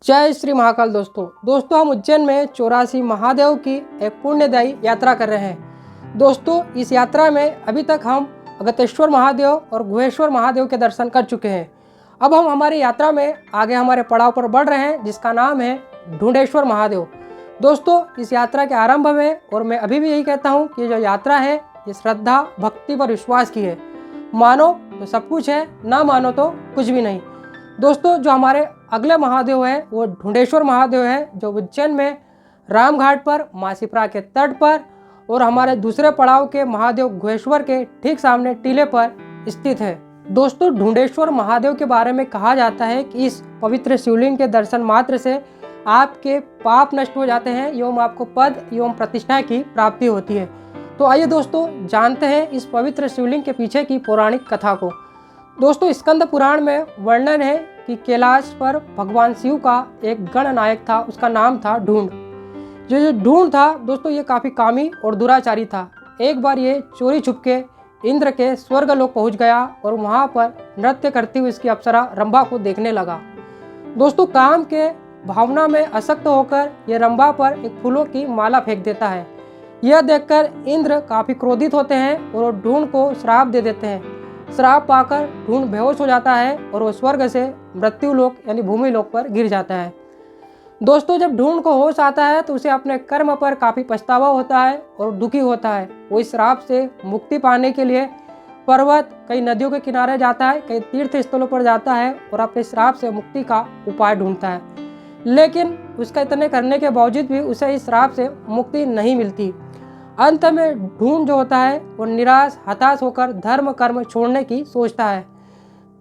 जय श्री महाकाल। दोस्तों हम उज्जैन में 84 महादेव की एक पुण्यदायी यात्रा कर रहे हैं। दोस्तों इस यात्रा में अभी तक हम अगस्तेश्वर महादेव और गुहेश्वर महादेव के दर्शन कर चुके हैं। अब हम हमारी यात्रा में आगे हमारे पड़ाव पर बढ़ रहे हैं, जिसका नाम है ढूंढेश्वर महादेव। दोस्तों इस यात्रा के आरंभ में, और मैं अभी भी यही कहता हूँ कि जो यात्रा है ये श्रद्धा भक्ति पर विश्वास की है। मानो तो सब कुछ है, ना मानो तो कुछ भी नहीं। दोस्तों जो हमारे अगले महादेव है वो ढूंढेश्वर महादेव है, जो उज्जैन में रामघाट पर मासीपुरा के तट पर, और हमारे दूसरे पड़ाव के महादेव गुहेश्वर के ठीक सामने टीले पर स्थित है। दोस्तों ढूंढेश्वर महादेव के बारे में कहा जाता है कि इस पवित्र शिवलिंग के दर्शन मात्र से आपके पाप नष्ट हो जाते हैं एवं आपको पद एवं प्रतिष्ठा की प्राप्ति होती है। तो आइए दोस्तों जानते हैं इस पवित्र शिवलिंग के पीछे की पौराणिक कथा को। दोस्तों स्कंद पुराण में वर्णन है कि कैलाश पर भगवान शिव का एक गणनायक था, उसका नाम था ढूंढ। जो ढूंढ था दोस्तों ये काफ़ी कामी और दुराचारी था। एक बार ये चोरी छुपके इंद्र के स्वर्ग लोक पहुंच गया और वहां पर नृत्य करती हुई इसकी अप्सरा रंभा को देखने लगा। दोस्तों काम के भावना में आसक्त होकर ये रंभा पर एक फूलों की माला फेंक देता है। यह देखकर इंद्र काफ़ी क्रोधित होते हैं और ढूंढ को श्राप दे देते हैं। श्राप पाकर ढूंढ बेहोश हो जाता है और वो स्वर्ग से मृत्यु लोक यानी भूमि लोक पर गिर जाता है। दोस्तों जब ढूंढ को होश आता है तो उसे अपने कर्म पर काफ़ी पछतावा होता है और दुखी होता है। वो इस श्राप से मुक्ति पाने के लिए पर्वत, कई नदियों के किनारे जाता है, कई तीर्थ स्थलों पर जाता है और अपने श्राप से मुक्ति का उपाय ढूंढता है। लेकिन उसका इतने करने के बावजूद भी उसे इस श्राप से मुक्ति नहीं मिलती। अंत में ढूंढ जो होता है वो निराश हताश होकर धर्म कर्म छोड़ने की सोचता है।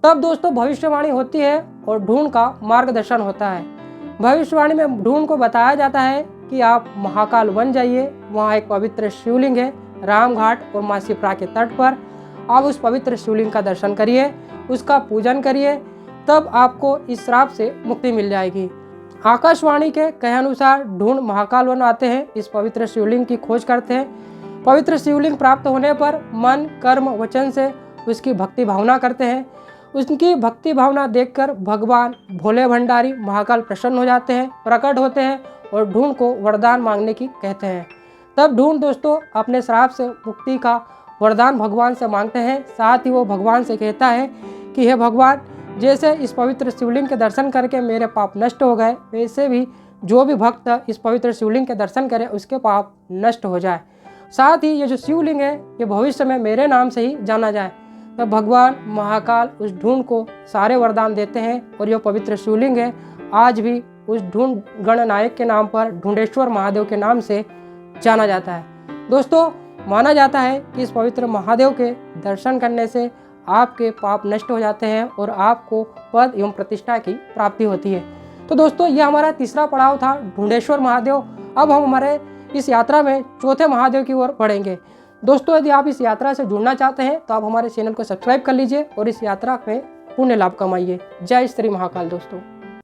तब दोस्तों भविष्यवाणी होती है और ढूंढ का मार्गदर्शन होता है। भविष्यवाणी में ढूंढ को बताया जाता है कि आप महाकाल बन जाइए, वहाँ एक पवित्र शिवलिंग है रामघाट और मासीपुरा के तट पर। आप उस पवित्र शिवलिंग का दर्शन करिए, उसका पूजन करिए, तब आपको इस श्राप से मुक्ति मिल जाएगी। आकाशवाणी के कहे अनुसार ढूंढ महाकाल वन आते हैं, इस पवित्र शिवलिंग की खोज करते हैं। पवित्र शिवलिंग प्राप्त होने पर मन कर्म वचन से उसकी भक्ति भावना करते हैं। उनकी भक्ति भावना देखकर भगवान भोले भंडारी महाकाल प्रसन्न हो जाते हैं, प्रकट होते हैं और ढूंढ को वरदान मांगने की कहते हैं। तब ढूंढ दोस्तों अपने श्राप से मुक्ति का वरदान भगवान से मांगते हैं। साथ ही वो भगवान से कहता है कि हे भगवान, जैसे इस पवित्र शिवलिंग के दर्शन करके मेरे पाप नष्ट हो गए, वैसे भी जो भी भक्त इस पवित्र शिवलिंग के दर्शन करे उसके पाप नष्ट हो जाए। साथ ही ये जो शिवलिंग है ये भविष्य में मेरे नाम से ही जाना जाए। तब भगवान महाकाल उस ढूंढ को सारे वरदान देते हैं और यह पवित्र शिवलिंग है आज भी उस ढूंढ गणनायक के नाम पर ढूंढेश्वर महादेव के नाम से जाना जाता है। दोस्तों माना जाता है कि इस पवित्र महादेव के दर्शन करने से आपके पाप नष्ट हो जाते हैं और आपको पद एवं प्रतिष्ठा की प्राप्ति होती है। तो दोस्तों ये हमारा तीसरा पड़ाव था ढूंढेश्वर महादेव। अब हम हमारे इस यात्रा में चौथे महादेव की ओर बढ़ेंगे। दोस्तों यदि आप इस यात्रा से जुड़ना चाहते हैं तो आप हमारे चैनल को सब्सक्राइब कर लीजिए और इस यात्रा में पुण्य लाभ कमाइए। जय श्री महाकाल दोस्तों।